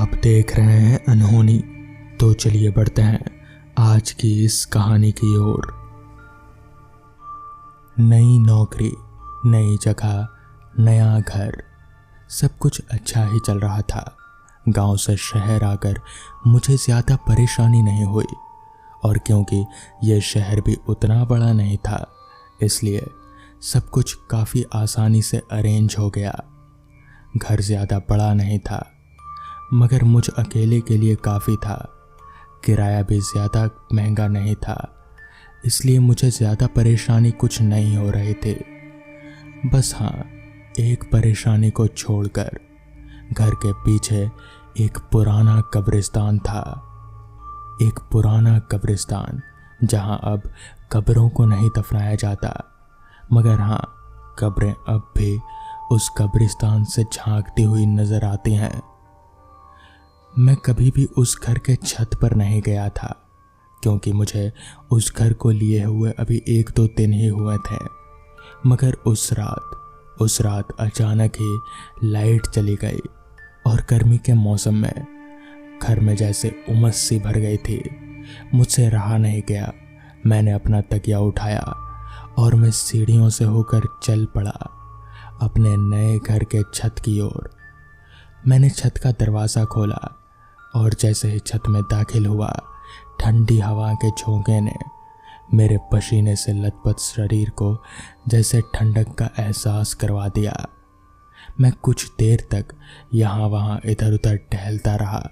आप देख रहे हैं अनहोनी। तो चलिए बढ़ते हैं आज की इस कहानी की ओर। नई नौकरी, नई जगह, नया घर, सब कुछ अच्छा ही चल रहा था। गांव से शहर आकर मुझे ज़्यादा परेशानी नहीं हुई, और क्योंकि यह शहर भी उतना बड़ा नहीं था, इसलिए सब कुछ काफ़ी आसानी से अरेंज हो गया। घर ज़्यादा बड़ा नहीं था, मगर मुझ अकेले के लिए काफ़ी था। किराया भी ज़्यादा महंगा नहीं था, इसलिए मुझे ज़्यादा परेशानी कुछ नहीं हो रही थी। बस हाँ, एक परेशानी को छोड़कर घर के पीछे एक पुराना कब्रिस्तान था। एक पुराना कब्रिस्तान जहाँ अब कब्रों को नहीं दफनाया जाता, मगर हाँ, कब्रें अब भी उस कब्रिस्तान से झांकती हुई नजर आती हैं। मैं कभी भी उस घर के छत पर नहीं गया था, क्योंकि मुझे उस घर को लिए हुए अभी 1-2 दिन ही हुए थे। मगर उस रात अचानक ही लाइट चली गई और गर्मी के मौसम में घर में जैसे उमस सी भर गई थी। मुझसे रहा नहीं गया। मैंने अपना तकिया उठाया और मैं सीढ़ियों से होकर चल पड़ा अपने नए घर के छत की ओर। मैंने छत का दरवाज़ा खोला और जैसे ही छत में दाखिल हुआ, ठंडी हवा के झोंके ने मेरे पसीने से लथपथ शरीर को जैसे ठंडक का एहसास करवा दिया। मैं कुछ देर तक यहाँ वहाँ इधर उधर टहलता रहा,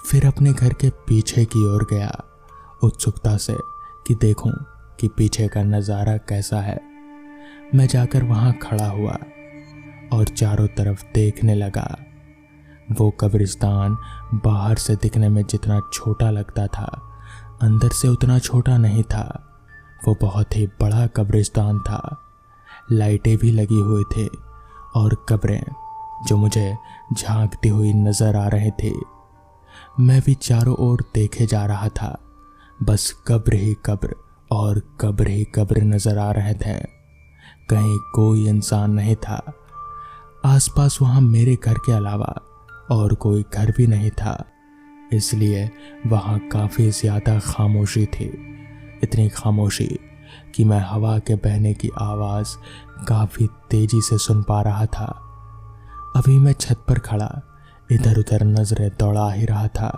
फिर अपने घर के पीछे की ओर गया, उत्सुकता से कि देखूं कि पीछे का नज़ारा कैसा है। मैं जाकर वहाँ खड़ा हुआ और चारों तरफ देखने लगा। वो कब्रिस्तान बाहर से दिखने में जितना छोटा लगता था, अंदर से उतना छोटा नहीं था। वो बहुत ही बड़ा कब्रिस्तान था। लाइटें भी लगी हुई थी और कब्रें जो मुझे झांकती हुई नजर आ रही थी। मैं भी चारों ओर देखे जा रहा था, बस कब्र ही कब्र और कब्र ही कब्र नजर आ रहे थे। कहीं कोई इंसान नहीं था आसपास। वहाँ मेरे घर के अलावा और कोई घर भी नहीं था, इसलिए वहाँ काफ़ी ज़्यादा खामोशी थी। इतनी खामोशी कि मैं हवा के बहने की आवाज़ काफ़ी तेज़ी से सुन पा रहा था। अभी मैं छत पर खड़ा इधर उधर नज़रें दौड़ा ही रहा था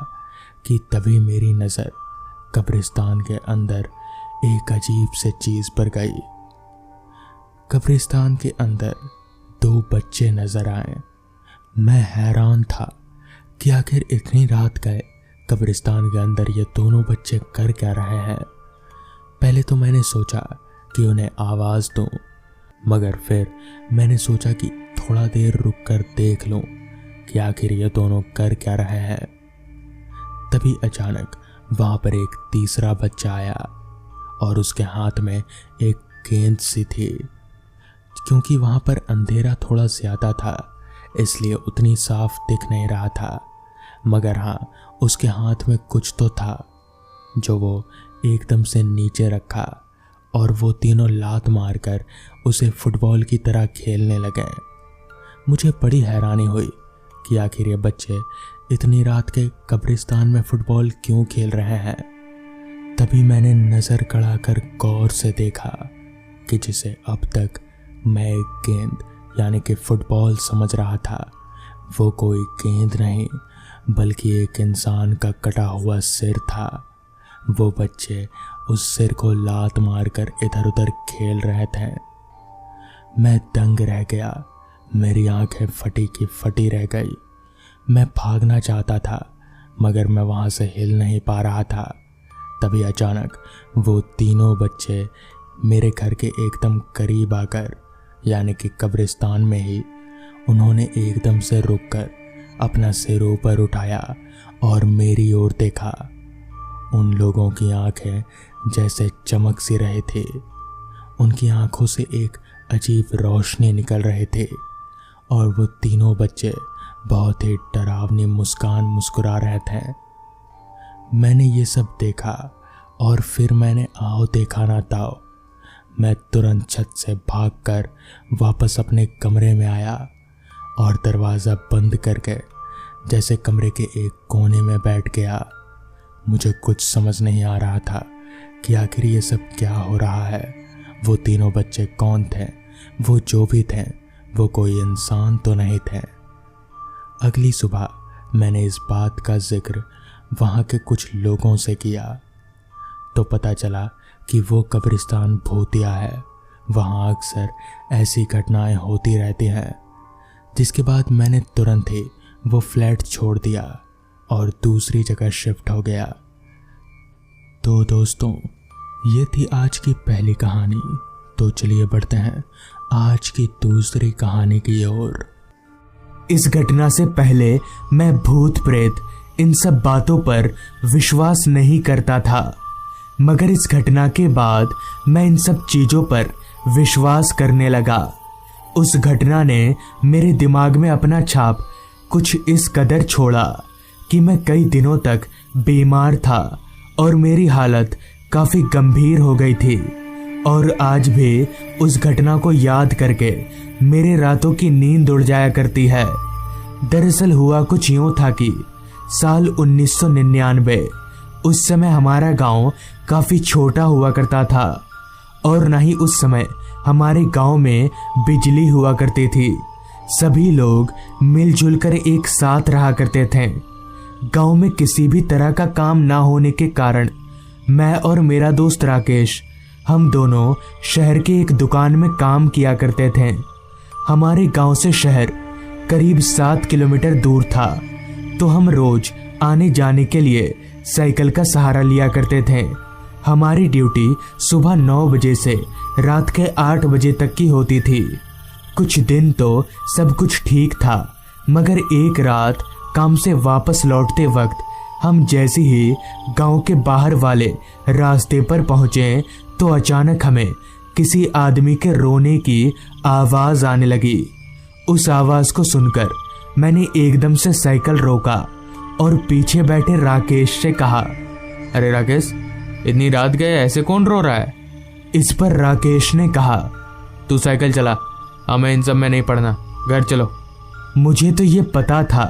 कि तभी मेरी नज़र कब्रिस्तान के अंदर एक अजीब से चीज़ पर गई। कब्रिस्तान के अंदर 2 बच्चे नज़र आए। मैं हैरान था कि आखिर इतनी रात गए कब्रिस्तान के अंदर ये दोनों बच्चे कर क्या रहे हैं। पहले तो मैंने सोचा कि उन्हें आवाज़ दूं, मगर फिर मैंने सोचा कि थोड़ा देर रुक कर देख लूं कि आखिर ये दोनों कर क्या रहे हैं। तभी अचानक वहाँ पर एक तीसरा बच्चा आया और उसके हाथ में एक गेंद सी थी। क्योंकि वहाँ पर अंधेरा थोड़ा ज़्यादा था, इसलिए उतनी साफ दिख नहीं रहा था, मगर हाँ, उसके हाथ में कुछ तो था जो वो एकदम से नीचे रखा और वो तीनों लात मारकर उसे फुटबॉल की तरह खेलने लगे। मुझे बड़ी हैरानी हुई कि आखिर ये बच्चे इतनी रात के कब्रिस्तान में फुटबॉल क्यों खेल रहे हैं। तभी मैंने नज़र गड़ाकर गौर से देखा कि जिसे अब तक मैं एक गेंद यानी कि फुटबॉल समझ रहा था, वो कोई गेंद नहीं बल्कि एक इंसान का कटा हुआ सिर था। वो बच्चे उस सिर को लात मारकर इधर उधर खेल रहे थे। मैं दंग रह गया। मेरी आंखें फटी की फटी रह गई। मैं भागना चाहता था, मगर मैं वहाँ से हिल नहीं पा रहा था। तभी अचानक वो तीनों बच्चे मेरे घर के एकदम करीब आकर, यानी कि कब्रिस्तान में ही, उन्होंने एकदम से रुककर अपना सिर ऊपर उठाया और मेरी ओर देखा। उन लोगों की आंखें जैसे चमक सी रहे थे। उनकी आंखों से एक अजीब रोशनी निकल रहे थे और वो तीनों बच्चे बहुत ही डरावनी मुस्कान मुस्कुरा रहे थे। मैंने ये सब देखा और फिर मैंने आओ देखा ना ताओ, मैं तुरंत छत से भागकर वापस अपने कमरे में आया और दरवाज़ा बंद करके जैसे कमरे के एक कोने में बैठ गया। मुझे कुछ समझ नहीं आ रहा था कि आखिर ये सब क्या हो रहा है। वो तीनों बच्चे कौन थे? वो जो भी थे वो कोई इंसान तो नहीं थे। अगली सुबह मैंने इस बात का जिक्र वहाँ के कुछ लोगों से किया तो पता चला कि वो कब्रिस्तान भूतिया है। वहाँ अक्सर ऐसी घटनाएं होती रहती हैं। जिसके बाद मैंने तुरंत ही वो फ्लैट छोड़ दिया और दूसरी जगह शिफ्ट हो गया। तो दोस्तों, ये थी आज की पहली कहानी। तो चलिए बढ़ते हैं आज की दूसरी कहानी की ओर। इस घटना से पहले मैं भूत प्रेत इन सब बातों पर विश्वास नहीं करता था, मगर इस घटना के बाद मैं इन सब चीजों पर विश्वास करने लगा। उस घटना ने मेरे दिमाग में अपना छाप कुछ इस कदर छोड़ा कि मैं कई दिनों तक बीमार था और मेरी हालत काफी गंभीर हो गई थी। और आज भी उस घटना को याद करके मेरे रातों की नींद उड़ जाया करती है। दरअसल हुआ कुछ यूं था कि साल 1999, उस समय हमारा गांव काफी छोटा हुआ करता था और न ही उस समय हमारे गांव में बिजली हुआ करती थी। सभी लोग मिलजुल कर एक साथ रहा करते थे। गांव में किसी भी तरह का काम ना होने के कारण मैं और मेरा दोस्त राकेश, हम दोनों शहर के एक दुकान में काम किया करते थे। हमारे गांव से शहर करीब 7 किलोमीटर दूर था, तो हम रोज आने जाने के लिए साइकिल का सहारा लिया करते थे। हमारी ड्यूटी सुबह 9 बजे से रात के 8 बजे तक की होती थी। कुछ दिन तो सब कुछ ठीक था, मगर एक रात काम से वापस लौटते वक्त हम जैसे ही गांव के बाहर वाले रास्ते पर पहुंचे तो अचानक हमें किसी आदमी के रोने की आवाज आने लगी। उस आवाज को सुनकर मैंने एकदम से साइकिल रोका और पीछे बैठे राकेश से कहा, अरे राकेश, इतनी रात गए ऐसे कौन रो रहा है? इस पर राकेश ने कहा, तू साइकिल चला, हमें इन सब में नहीं पड़ना, घर चलो। मुझे तो ये पता था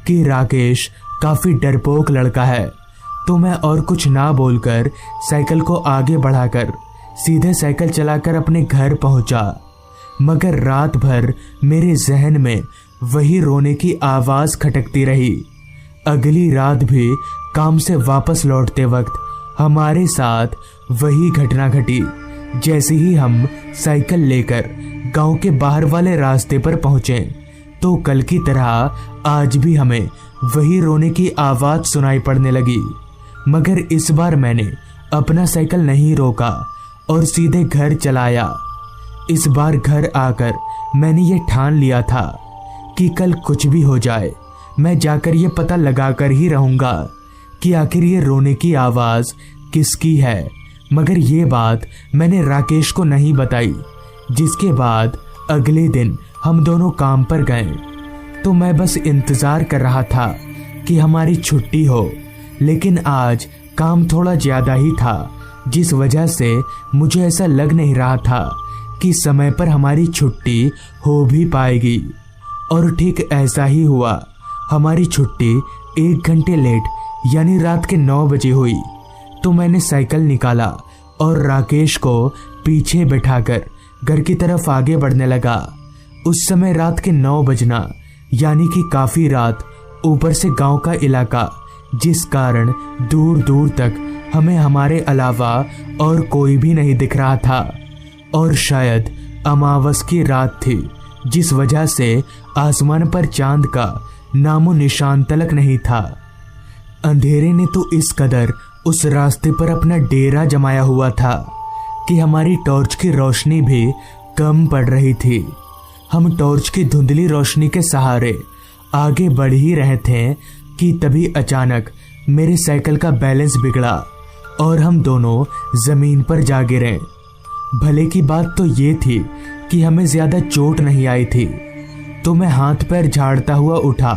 कि राकेश काफी डरपोक लड़का है, तो मैं और कुछ ना बोलकर साइकिल को आगे बढ़ाकर सीधे साइकिल चलाकर अपने घर पहुंचा। मगर रात भर मेरे जहन में वही रोने की आवाज खटकती रही। अगली रात भी काम से वापस लौटते वक्त हमारे साथ वही घटना घटी। जैसे ही हम साइकिल लेकर गांव के बाहर वाले रास्ते पर पहुंचे तो कल की तरह आज भी हमें वही रोने की आवाज सुनाई पड़ने लगी। मगर इस बार मैंने अपना साइकिल नहीं रोका और सीधे घर चलाया। इस बार घर आकर मैंने ये ठान लिया था कि कल कुछ भी हो जाए मैं जाकर ये पता लगाकर ही रहूंगा कि आखिर ये रोने की आवाज किसकी है। मगर ये बात मैंने राकेश को नहीं बताई। जिसके बाद अगले दिन हम दोनों काम पर गए तो मैं बस इंतजार कर रहा था कि हमारी छुट्टी हो, लेकिन आज काम थोड़ा ज्यादा ही था, जिस वजह से मुझे ऐसा लग नहीं रहा था कि समय पर हमारी छुट्टी हो भी पाएगी। और ठीक ऐसा ही हुआ। हमारी छुट्टी 1 घंटे लेट यानी रात के 9 बजे हुई तो मैंने साइकिल निकाला और राकेश को पीछे बैठाकर घर की तरफ आगे बढ़ने लगा। उस समय रात के 9 बजना यानी कि काफी रात, ऊपर से गांव का इलाका, जिस कारण दूर दूर तक हमें हमारे अलावा और कोई भी नहीं दिख रहा था। और शायद अमावस की रात थी, जिस वजह से आसमान पर चांद का नामो निशान तलक नहीं था। अंधेरे ने तो इस कदर उस रास्ते पर अपना डेरा जमाया हुआ था कि हमारी टॉर्च की रोशनी भी कम पड़ रही थी। हम टॉर्च की धुंधली रोशनी के सहारे आगे बढ़ ही रहे थे कि तभी अचानक मेरे साइकिल का बैलेंस बिगड़ा और हम दोनों जमीन पर जा गिरे। भले की बात तो ये थी कि हमें ज्यादा चोट नहीं आई थी, तो मैं हाथ पैर झाड़ता हुआ उठा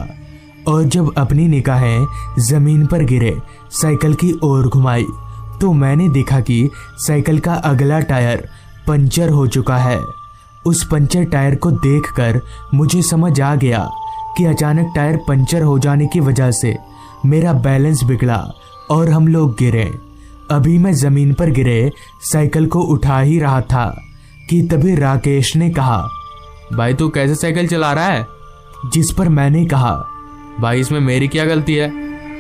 और जब अपनी निगाहें जमीन पर गिरे साइकिल की ओर घुमाई तो मैंने देखा कि साइकिल का अगला टायर पंचर हो चुका है। उस पंचर टायर को देखकर मुझे समझ आ गया कि अचानक टायर पंचर हो जाने की वजह से मेरा बैलेंस बिगड़ा और हम लोग गिरे। अभी मैं जमीन पर गिरे साइकिल को उठा ही रहा था कि तभी राकेश ने कहा, भाई तू कैसे साइकिल चला रहा है? जिस पर मैंने कहा, भाई इसमें मेरी क्या गलती है,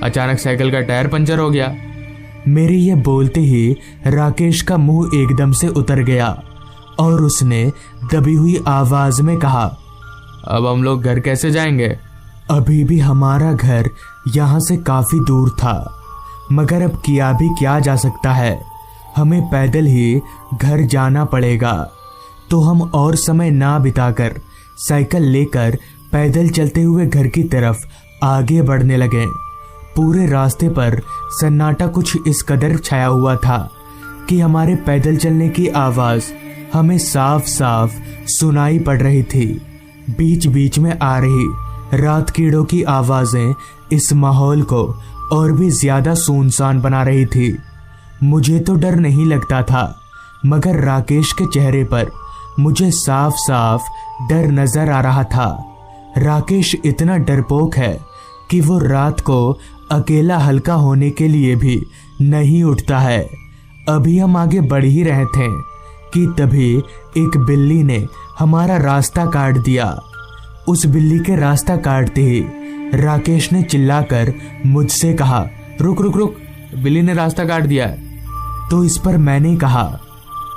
अचानक साइकिल का टायर पंचर हो गया। मेरे ये बोलते ही राकेश का मुंह एकदम से उतर गया और उसने दबी हुई आवाज में कहा, अब हम लोग घर कैसे जाएंगे? अभी भी हमारा घर यहाँ से काफी दूर था, मगर अब किया भी क्या जा सकता है, हमें पैदल ही घर जाना पड़ेगा। तो हम और समय ना बिताकर साइकिल लेकर पैदल चलते हुए घर की तरफ आगे बढ़ने लगे। पूरे रास्ते पर सन्नाटा कुछ इस कदर छाया हुआ था कि हमारे पैदल चलने की आवाज हमें साफ साफ सुनाई पड़ रही थी। बीच बीच में आ रही रात कीड़ों की आवाजें इस माहौल को और भी ज्यादा सुनसान बना रही थी। मुझे तो डर नहीं लगता था, मगर राकेश के चेहरे पर मुझे साफ साफ डर नजर आ रहा था। राकेश इतना डरपोक है कि वो रात को अकेला हल्का होने के लिए भी नहीं उठता है। अभी हम आगे बढ़ ही रहे थे कि तभी एक बिल्ली ने हमारा रास्ता काट दिया। उस बिल्ली के रास्ता काटते ही राकेश ने चिल्लाकर मुझसे कहा, रुक रुक रुक, बिल्ली ने रास्ता काट दिया है। तो इस पर मैंने कहा,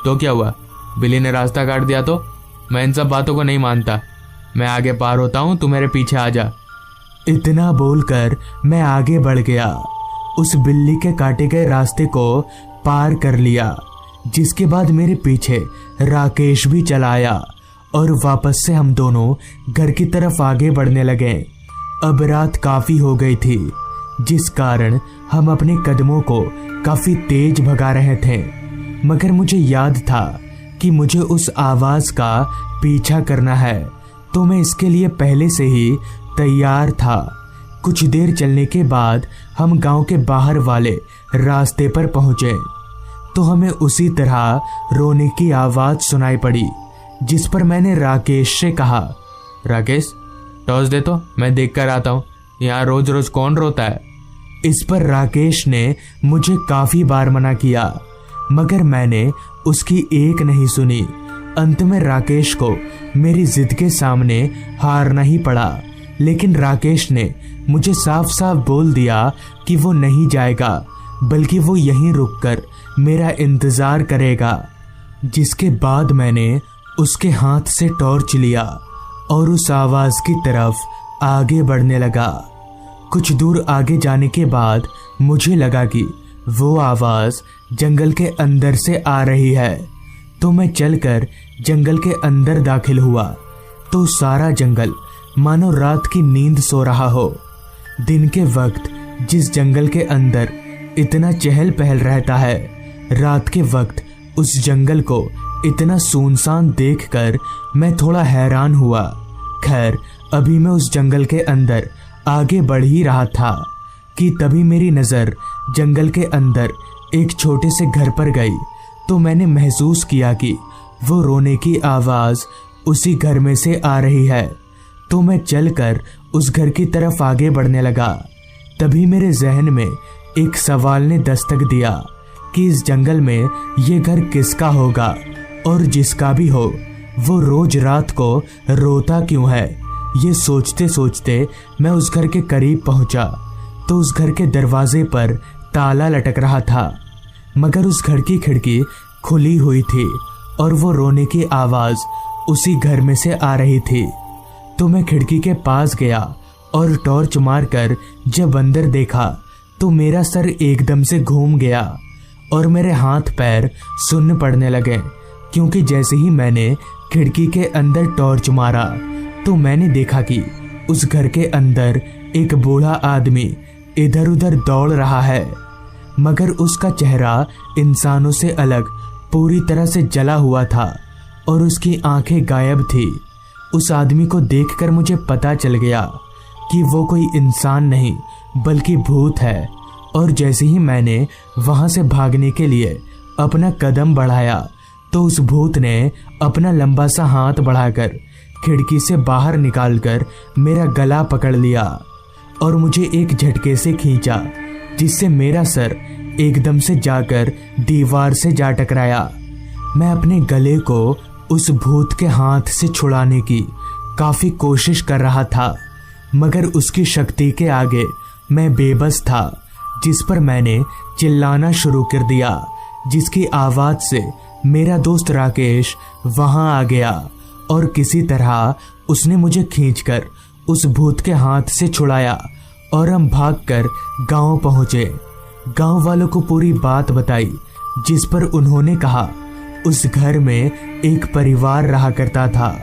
तो क्या हुआ, बिल्ली ने रास्ता काट दिया तो? मैं इन सब बातों को नहीं मानता, मैं आगे पार होता हूँ, तू मेरे पीछे आ जा। इतना बोलकर मैं आगे बढ़ गया। उस बिल्ली के काटे गए रास्ते को पार कर लिया, जिसके बाद मेरे पीछे राकेश भी चला आया और वापस से हम दोनों घर की तरफ आगे बढ़ने लगे। अब रात काफी हो गई थी, जिस कारण हम अपने कदमों को काफी तेज भगा रहे थे, मगर मुझे याद था कि मुझे उस आवाज का पीछा करना है, तो मैं इसके लिए पहले से ही तैयार था। कुछ देर चलने के बाद हम गांव के बाहर वाले रास्ते पर पहुंचे तो हमें उसी तरह रोने की आवाज सुनाई पड़ी, जिस पर मैंने राकेश से कहा, राकेश टॉर्च दे तो मैं देख कर आता हूँ, यहाँ रोज रोज कौन रोता है। इस पर राकेश ने मुझे काफी बार मना किया, मगर मैंने उसकी एक नहीं सुनी। अंत में राकेश को मेरी जिद के सामने हारना ही पड़ा, लेकिन राकेश ने मुझे साफ साफ बोल दिया कि वो नहीं जाएगा, बल्कि वो यहीं रुककर मेरा इंतजार करेगा। जिसके बाद मैंने उसके हाथ से टॉर्च लिया और उस आवाज की तरफ आगे बढ़ने लगा। कुछ दूर आगे जाने के बाद मुझे लगा कि वो आवाज जंगल के अंदर से आ रही है, तो मैं चलकर जंगल के अंदर दाखिल हुआ तो सारा जंगल मानो रात की नींद सो रहा हो। दिन के वक्त जिस जंगल के अंदर इतना चहल पहल रहता है, रात के वक्त उस जंगल को इतना सुनसान देखकर मैं थोड़ा हैरान हुआ। खैर, अभी मैं उस जंगल के अंदर आगे बढ़ ही रहा था कि तभी मेरी नज़र जंगल के अंदर एक छोटे से घर पर गई, तो मैंने महसूस किया कि वो रोने की आवाज़ उसी घर में से आ रही है। तो मैं चलकर उस घर की तरफ आगे बढ़ने लगा। तभी मेरे जहन में एक सवाल ने दस्तक दिया कि इस जंगल में ये घर किसका होगा, और जिसका भी हो वो रोज रात को रोता क्यों है। ये सोचते सोचते मैं उस घर के करीब पहुंचा तो उस घर के दरवाजे पर ताला लटक रहा था, मगर उस घर की खिड़की खुली हुई थी और वो रोने की आवाज उसी घर में से आ रही थी। तो मैं खिड़की के पास गया और टॉर्च मारकर जब अंदर देखा तो मेरा सर एकदम से घूम गया और मेरे हाथ पैर सुन्न पड़ने लगे, क्योंकि जैसे ही मैंने खिड़की के अंदर टॉर्च मारा तो मैंने देखा कि उस घर के अंदर एक बूढ़ा आदमी इधर उधर दौड़ रहा है, मगर उसका चेहरा इंसानों से अलग पूरी तरह से जला हुआ था और उसकी आंखें गायब थी। उस आदमी को देखकर मुझे पता चल गया कि वो कोई इंसान नहीं बल्कि भूत है, और जैसे ही मैंने वहां से भागने के लिए अपना कदम बढ़ाया तो उस भूत ने अपना लंबा सा हाथ बढ़ाकर खिड़की से बाहर निकालकर मेरा गला पकड़ लिया और मुझे एक झटके से खींचा, जिससे मेरा सर एकदम से जाकर दीवार से जा टकराया। मैं अपने गले को उस भूत के हाथ से छुड़ाने की काफी कोशिश कर रहा था, मगर उसकी शक्ति के आगे मैं बेबस था, जिस पर मैंने चिल्लाना शुरू कर दिया, जिसकी आवाज से मेरा दोस्त राकेश वहां आ गया और किसी तरह उसने मुझे खींचकर उस भूत के हाथ से छुड़ाया और हम भागकर गांव पहुंचे। गांव वालों को पूरी बात बताई, जिस पर उन्होंने कहा उस घर में एक परिवार रहा करता था,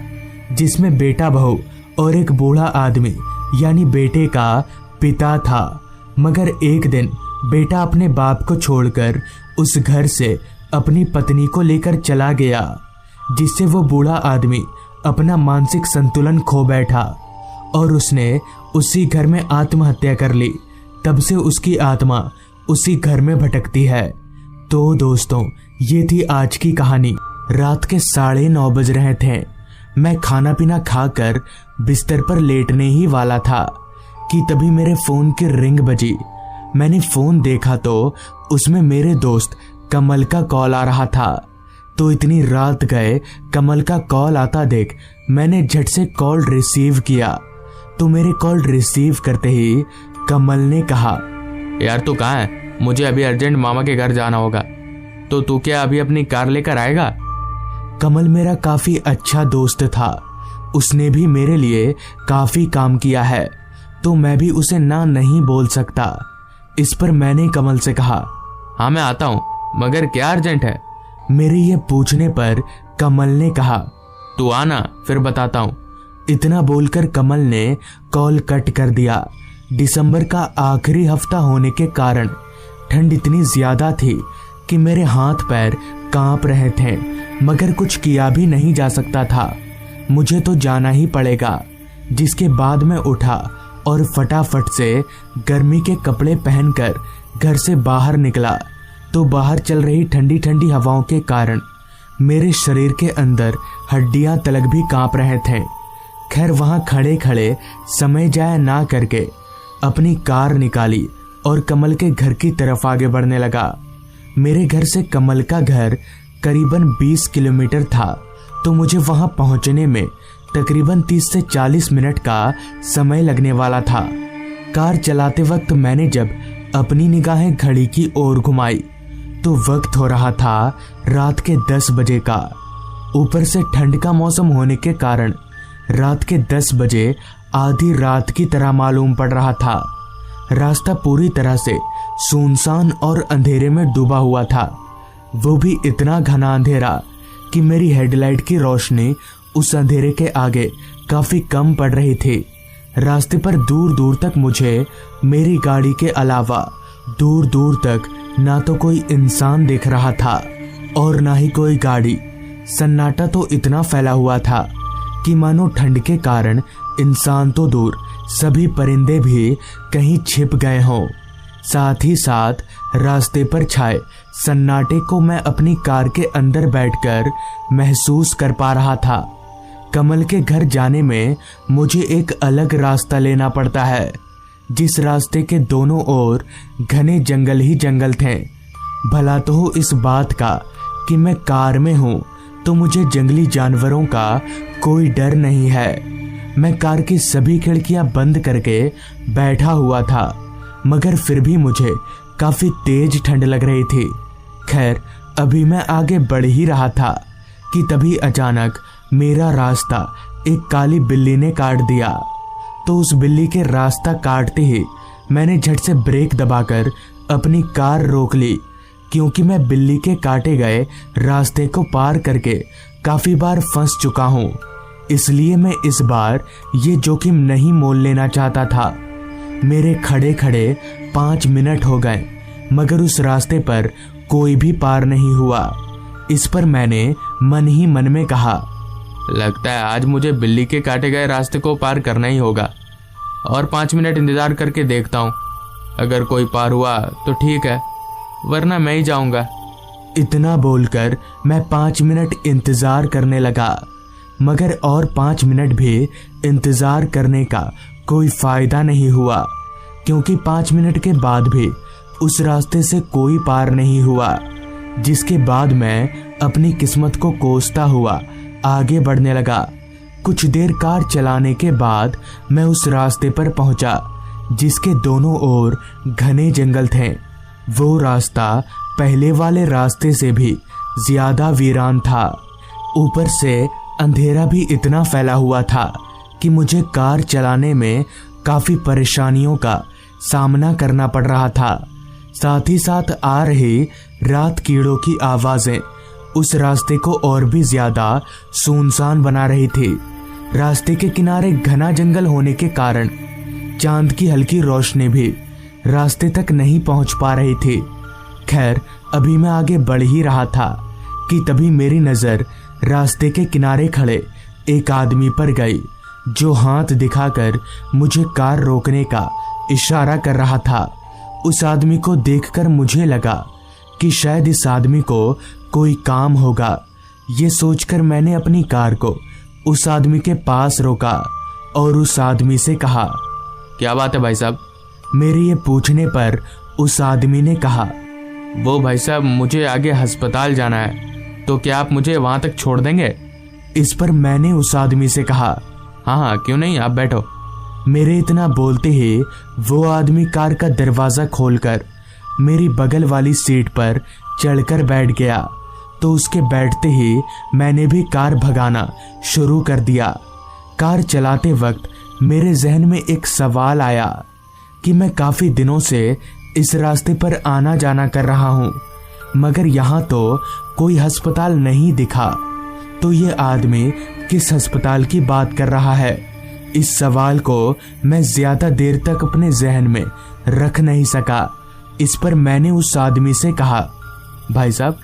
जिसमें बेटा बहू और एक बूढ़ा आदमी यानी बेटे का पिता था। मगर एक दिन बेटा अपने बाप को छोड़कर उस घर से अपनी पत्नी को लेकर चला गया, जिससे वो बूढ़ा आदमी अपना मानसिक संतुलन खो बैठा और उसने उसी घर में आत्महत्या कर ली। तब से उसकी आत्मा उसी घर में भटकती है। तो दोस्तों, ये थी आज की कहानी। रात के 9:30 बज रहे थे। मैं खाना पीना खाकर बिस्तर पर लेटने ही वाला था कि तभी मेरे फोन की रिंग बजी। मैंने फोन देखा तो उसमें मेरे दोस्त कमल का कॉल आ रहा था। तो इतनी रात गए कमल का कॉल आता देख मैंने झट से कॉल रिसीव किया। तो मेरे कॉल रिसीव करते ही कमल ने कहा, यार तू कहाँ है? मुझे अभी अर्जेंट मामा के घर जाना होगा, तो तू क्या अभी अपनी कार लेकर आएगा? कमल मेरा काफी अच्छा दोस्त था, उसने भी मेरे लिए काफी काम किया है, तो मैं भी उसे ना नहीं बोल सकता। इस पर मैंने कमल से कहा, हाँ मैं आता हूँ, मगर क्या अर्जेंट है? मेरे ये पूछने पर कमल ने कहा, तू आना फिर बताता हूँ। इतना बोलकर कमल ने कॉल कट कर दिया। दिसंबर का आखिरी हफ्ता होने के कारण ठंड इतनी ज्यादा थी कि मेरे हाथ पैर कांप रहे थे, मगर कुछ किया भी नहीं जा सकता था। मुझे तो जाना ही पड़ेगा। जिसके बाद मैं उठा और फटाफट से गर्मी के कपड़े पहनकर घर से बाहर निकला। तो बाहर चल रही ठंडी ठंडी हवाओं के कारण मेरे शरीर के अंदर हड्डियां तलक भी कांप रहे थे। खैर वहां खड़े खड़े समय जाया ना करके अपनी कार निकाली और कमल के घर की तरफ आगे बढ़ने लगा। मेरे घर से कमल का घर करीबन 20 किलोमीटर था, तो मुझे वहां पहुंचने में तकरीबन 30 से 40 मिनट का समय लगने वाला था। कार चलाते वक्त मैंने जब अपनी निगाहें घड़ी की ओर घुमाई तो वक्त हो रहा था रात के 10 बजे का। ऊपर से ठंड का मौसम होने के कारण रात के 10 बजे आधी रात की तरह मालूम पड़ रहा था। रास्ता पूरी तरह से सुनसान और अंधेरे में डूबा हुआ था, वो भी इतना घना अंधेरा कि मेरी हेडलाइट की रोशनी उस अंधेरे के आगे काफी कम पड़ रही थी। रास्ते पर दूर दूर तक मुझे मेरी गाड़ी के अलावा दूर दूर तक ना तो कोई इंसान दिख रहा था और ना ही कोई गाड़ी। सन्नाटा तो इतना फैला हुआ था कि मानो ठंड के कारण इंसान तो दूर, सभी परिंदे भी कहीं छिप गए हों। साथ ही साथ रास्ते पर छाए सन्नाटे को मैं अपनी कार के अंदर बैठकर महसूस कर पा रहा था। कमल के घर जाने में मुझे एक अलग रास्ता लेना पड़ता है, जिस रास्ते के दोनों ओर घने जंगल ही जंगल थे। भला तो हो इस बात का कि मैं कार में हूँ तो मुझे जंगली जानवरों का कोई डर नहीं है। मैं कार की सभी खिड़कियां बंद करके बैठा हुआ था, मगर फिर भी मुझे काफी तेज ठंड लग रही थी। खैर अभी मैं आगे बढ़ ही रहा था कि तभी अचानक मेरा रास्ता एक काली बिल्ली ने काट दिया। तो उस बिल्ली के रास्ता काटते ही मैंने झट से ब्रेक दबाकर अपनी कार रोक ली, क्योंकि मैं बिल्ली के काटे गए रास्ते को पार करके काफी बार फंस चुका हूँ। इसलिए मैं इस बार ये जोखिम नहीं मोल लेना चाहता था। मेरे खड़े खड़े 5 मिनट हो गए, मगर उस रास्ते पर कोई भी पार नहीं हुआ। इस पर मैंने मन ही मन में कहा, लगता है आज मुझे बिल्ली के काटे गए रास्ते को पार करना ही होगा, और 5 मिनट इंतजार करके देखता हूँ। अगर कोई पार हुआ तो ठीक है, वरना मैं ही जाऊंगा। इतना बोलकर मैं 5 मिनट इंतजार करने लगा। मगर और 5 मिनट भी इंतजार करने का कोई फायदा नहीं हुआ, क्योंकि 5 मिनट के बाद भी उस रास्ते से कोई पार नहीं हुआ। जिसके बाद मैं अपनी किस्मत को कोसता हुआ आगे बढ़ने लगा। कुछ देर कार चलाने के बाद मैं उस रास्ते पर पहुंचा जिसके दोनों ओर घने जंगल थे। वो रास्ता पहले वाले रास्ते से भी ज्यादा वीरान था। ऊपर से अंधेरा भी इतना फैला हुआ था कि मुझे कार चलाने में काफी परेशानियों का सामना करना पड़ रहा था। साथ ही साथ आ रही रात कीड़ों की आवाजें उस रास्ते को और भी ज्यादा सुनसान बना रही थी। रास्ते के किनारे घना जंगल होने के कारण चांद की हल्की रोशनी भी रास्ते तक नहीं पहुंच पा रही थी। खैर, अभी मैं आगे बढ़ ही रहा था कि तभी मेरी नजर रास्ते के किनारे खड़े एक आदमी पर गई, जो हाथ दिखाकर मुझे कार रोकने का इशारा कर रहा था। उस आदमी को देखकर मुझे लगा कि शायद इस आदमी को कोई काम होगा। ये सोचकर मैंने अपनी कार को उस आदमी के पास रोका और उस आदमी से कहा, क्या बात है भाई साहब? मेरे ये पूछने पर उस आदमी ने कहा, वो भाई साहब, मुझे आगे अस्पताल जाना है, तो क्या आप मुझे वहां तक छोड़ देंगे? इस पर मैंने उस आदमी से कहा, हाँ हाँ, क्यों नहीं, आप बैठो। मेरे इतना बोलते ही वो आदमी कार का दरवाजा खोलकर मेरी बगल वाली सीट पर चढ़कर बैठ गया। तो उसके बैठते ही मैंने भी कार भगाना शुरू कर दिया। कार चलाते वक्त मेरे जहन में एक सवाल आया कि मैं काफी दिनों से इस रास्ते पर आना जाना कर रहा हूँ, मगर यहाँ तो कोई अस्पताल नहीं दिखा। तो ये आदमी किस अस्पताल की बात कर रहा है? इस सवाल को मैं ज्यादा देर तक अपने जहन में रख नहीं सका। इस पर मैंने उस आदमी से कहा, भाई साहब,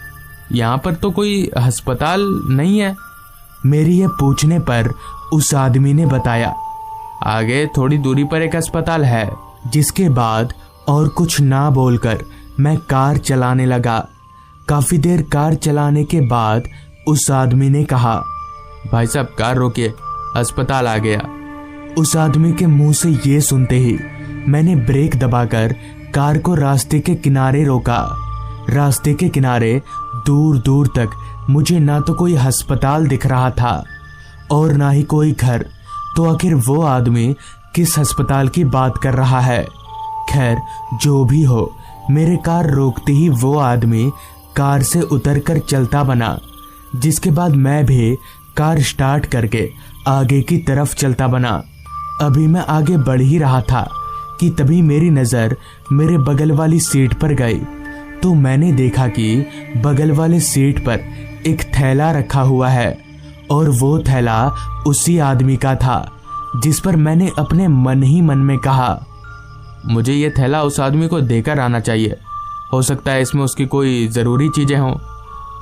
यहाँ पर तो कोई अस्पताल नहीं है। मेरी ये पूछने पर उस आदमी ने बताया, आगे थोड़ी दूरी पर एक अस्पताल है। जिसके बाद और कुछ ना बोलकर मैं कार चलाने लगा। काफी देर कार चलाने के बाद उस आदमी ने कहा, भाई साहब, कार रोकिए, अस्पताल आ गया। उस आदमी के मुंह से ये सुनते ही मैंने ब्रेक दबाकर कार को रास्ते के किनारे रोका। रास्ते के किनारे दूर दूर तक मुझे ना तो कोई अस्पताल दिख रहा था और ना ही कोई घर। तो आखिर वो आदमी किस अस्पताल की बात कर रहा है? खैर, जो भी हो, मेरे कार रोकते ही वो आदमी कार से उतरकर चलता बना। जिसके बाद मैं भी कार स्टार्ट करके आगे की तरफ चलता बना। अभी मैं आगे बढ़ ही रहा था कि तभी मेरी नजर मेरे बगल वाली सीट पर गई। तो मैंने देखा कि बगल वाले सीट पर एक थैला रखा हुआ है और वो थैला उसी आदमी का था। जिस पर मैंने अपने मन ही मन में कहा, मुझे ये थैला उस आदमी को देकर आना चाहिए, हो सकता है इसमें उसकी कोई जरूरी चीजें हों।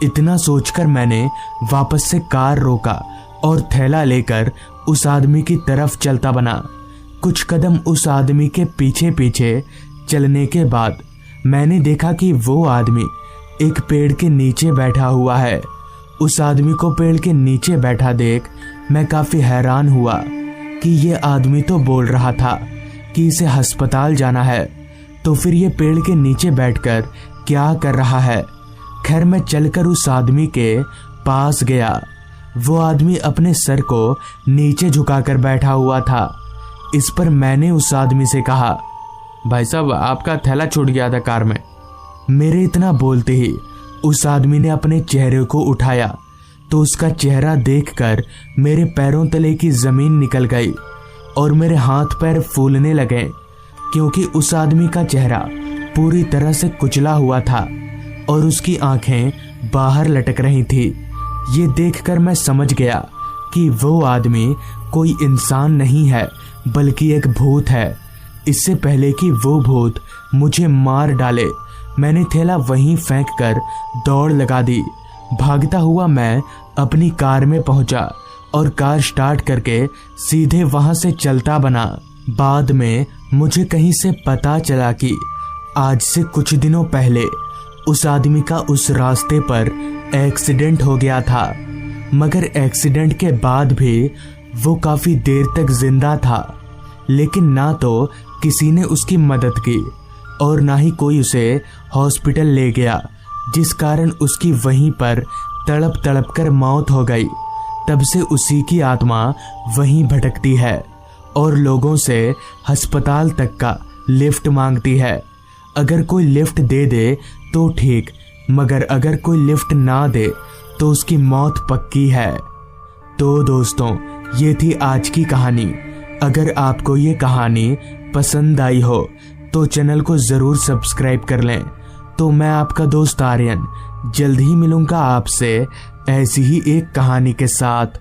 इतना सोचकर मैंने वापस से कार रोका और थैला लेकर उस आदमी की तरफ चलता बना। कुछ कदम उस आदमी के पीछे पीछे चलने के बाद मैंने देखा कि वो आदमी एक पेड़ के नीचे बैठा हुआ है। उस आदमी को पेड़ के नीचे बैठा देख मैं काफी हैरान हुआ कि ये आदमी तो बोल रहा था कि इसे अस्पताल जाना है, तो फिर ये पेड़ के नीचे बैठकर क्या कर रहा है? खैर, मैं चलकर उस आदमी के पास गया। वो आदमी अपने सर को नीचे झुकाकर बैठा हुआ था। इस पर मैंने उस आदमी से कहा, भाई साहब, आपका थैला छूट गया था कार में। मेरे इतना बोलते ही उस आदमी ने अपने चेहरे को उठाया तो उसका चेहरा देखकर मेरे पैरों तले की जमीन निकल गई और मेरे हाथ पैर फूलने लगे, क्योंकि उस आदमी का चेहरा पूरी तरह से कुचला हुआ था और उसकी आंखें बाहर लटक रही थी। ये देखकर मैं समझ गया कि वो आदमी कोई इंसान नहीं है बल्कि एक भूत है। इससे पहले कि वो भूत मुझे मार डाले, मैंने थैला वहीं फेंक कर दौड़ लगा दी। भागता हुआ मैं अपनी कार में पहुंचा और कार स्टार्ट करके सीधे वहां से चलता बना। बाद में मुझे कहीं से पता चला कि आज से कुछ दिनों पहले उस आदमी का उस रास्ते पर एक्सीडेंट हो गया था। मगर एक्सीडेंट के बाद भी वो काफी देर तक जिंदा था। लेकिन ना तो किसी ने उसकी मदद की और ना ही कोई उसे हॉस्पिटल ले गया, जिस कारण उसकी वहीं पर तड़प तड़प कर मौत हो गई। तब से उसी की आत्मा वहीं भटकती है और लोगों से अस्पताल तक का लिफ्ट मांगती है। अगर कोई लिफ्ट दे दे तो ठीक, मगर अगर कोई लिफ्ट ना दे तो उसकी मौत पक्की है। तो दोस्तों, ये थी आज की कहानी। अगर आपको ये कहानी पसंद आई हो तो चैनल को ज़रूर सब्सक्राइब कर लें। तो मैं आपका दोस्त आर्यन जल्द ही मिलूंगा आपसे ऐसी ही एक कहानी के साथ।